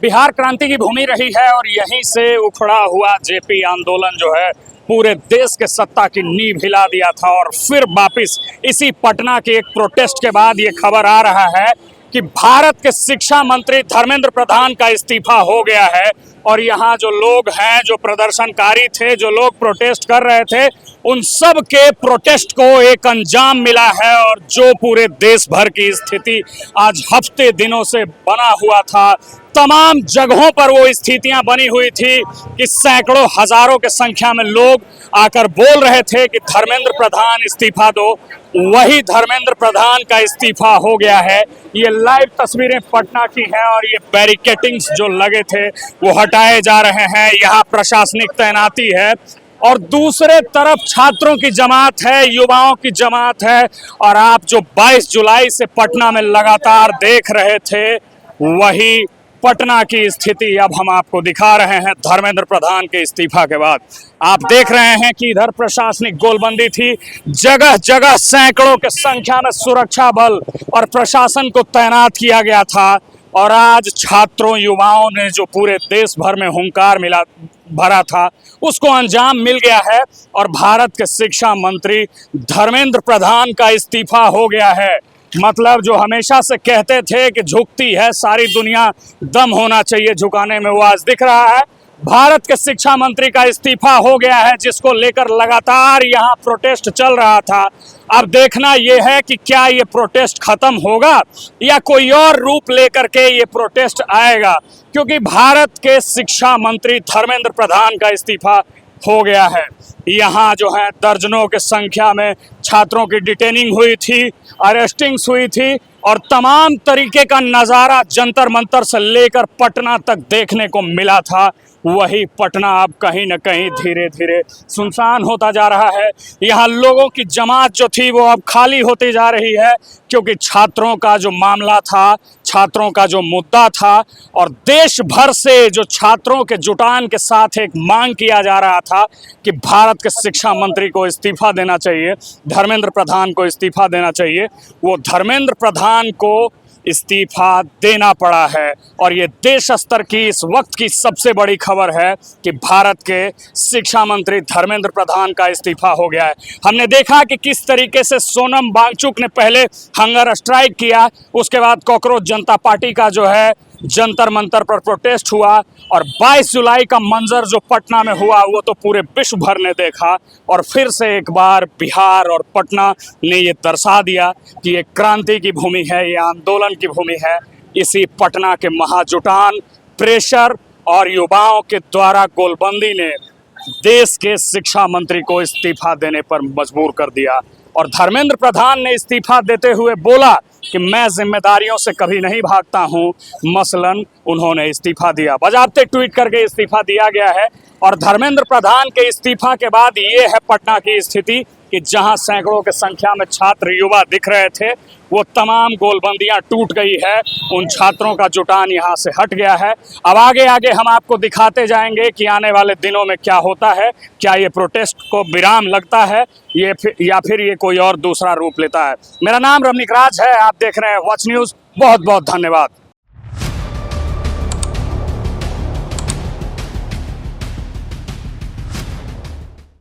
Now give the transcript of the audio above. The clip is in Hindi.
बिहार क्रांति की भूमि रही है और यहीं से उखड़ा हुआ जेपी आंदोलन जो है पूरे देश के सत्ता की नींव हिला दिया था। और फिर वापिस इसी पटना के एक प्रोटेस्ट के बाद ये खबर आ रहा है कि भारत के शिक्षा मंत्री धर्मेंद्र प्रधान का इस्तीफा हो गया है। और यहाँ जो लोग हैं, जो प्रदर्शनकारी थे, जो लोग प्रोटेस्ट कर रहे थे, उन सब के प्रोटेस्ट को एक अंजाम मिला है। और जो पूरे देश भर की स्थिति आज हफ्ते दिनों से बना हुआ था, तमाम जगहों पर वो स्थितियां बनी हुई थी कि सैकड़ों हजारों के संख्या में लोग आकर बोल रहे थे कि धर्मेंद्र प्रधान इस्तीफा दो। वही धर्मेंद्र प्रधान का इस्तीफा हो गया है। ये लाइव तस्वीरें पटना की हैं और ये बैरिकेटिंग्स जो लगे थे वो हटाए जा रहे हैं। यहाँ प्रशासनिक तैनाती है और दूसरे तरफ छात्रों की जमात है, युवाओं की जमात है। और आप जो 22 जुलाई से पटना में लगातार देख रहे थे, वही पटना की स्थिति अब हम आपको दिखा रहे हैं। धर्मेंद्र प्रधान के इस्तीफा के बाद आप देख रहे हैं कि इधर प्रशासनिक गोलबंदी थी, जगह जगह सैकड़ों के संख्या में सुरक्षा बल और प्रशासन को तैनात किया गया था। और आज छात्रों, युवाओं ने जो पूरे देश भर में हुंकार भरा था, उसको अंजाम मिल गया है और भारत के शिक्षा मंत्री धर्मेंद्र प्रधान का इस्तीफा हो गया है। मतलब जो हमेशा से कहते थे कि झुकती है सारी दुनिया, दम होना चाहिए झुकाने में, वो आज दिख रहा है। भारत के शिक्षा मंत्री का इस्तीफा हो गया है, जिसको लेकर लगातार यहाँ प्रोटेस्ट चल रहा था। अब देखना ये है कि क्या ये प्रोटेस्ट खत्म होगा या कोई और रूप लेकर के ये प्रोटेस्ट आएगा, क्योंकि भारत के शिक्षा मंत्री धर्मेंद्र प्रधान का इस्तीफा हो गया है। यहाँ जो है दर्जनों के संख्या में छात्रों की डिटेनिंग हुई थी, अरेस्टिंग्स हुई थी और तमाम तरीके का नज़ारा जंतर मंतर से लेकर पटना तक देखने को मिला था। वही पटना अब कहीं न कहीं धीरे धीरे सुनसान होता जा रहा है। यहाँ लोगों की जमात जो थी वो अब खाली होती जा रही है, क्योंकि छात्रों का जो मामला था, छात्रों का जो मुद्दा था और देश भर से जो छात्रों के जुटान के साथ एक मांग किया जा रहा था कि भारत के शिक्षा मंत्री को इस्तीफा देना चाहिए, धर्मेंद्र प्रधान को इस्तीफा देना चाहिए, वो धर्मेंद्र प्रधान को इस्तीफा देना पड़ा है। और ये देश स्तर की इस वक्त की सबसे बड़ी खबर है कि भारत के शिक्षा मंत्री धर्मेंद्र प्रधान का इस्तीफा हो गया है। हमने देखा कि किस तरीके से सोनम वांगचुक ने पहले हंगर स्ट्राइक किया, उसके बाद कॉकरोच जनता पार्टी का जो है जंतर मंतर पर प्रोटेस्ट हुआ और 22 जुलाई का मंजर जो पटना में हुआ वो तो पूरे विश्व भर ने देखा। और फिर से एक बार बिहार और पटना ने ये दर्शा दिया कि ये क्रांति की भूमि है, ये आंदोलन की भूमि है। इसी पटना के महाजुटान, प्रेशर और युवाओं के द्वारा गोलबंदी ने देश के शिक्षा मंत्री को इस्तीफा देने पर मजबूर कर दिया। और धर्मेंद्र प्रधान ने इस्तीफा देते हुए बोला कि मैं जिम्मेदारियों से कभी नहीं भागता हूं। मसलन उन्होंने इस्तीफा दिया, बजाते ट्वीट करके इस्तीफा दिया गया है। और धर्मेंद्र प्रधान के इस्तीफा के बाद ये है पटना की स्थिति कि जहां सैकड़ों के संख्या में छात्र युवा दिख रहे थे, वो तमाम गोलबंदियां टूट गई है। उन छात्रों का जुटान यहाँ से हट गया है। अब आगे आगे हम आपको दिखाते जाएंगे कि आने वाले दिनों में क्या होता है, क्या ये प्रोटेस्ट को विराम लगता है या फिर ये कोई और दूसरा रूप लेता है। मेरा नाम रमनिक राज है, आप देख रहे हैं वॉच न्यूज़। बहुत बहुत धन्यवाद।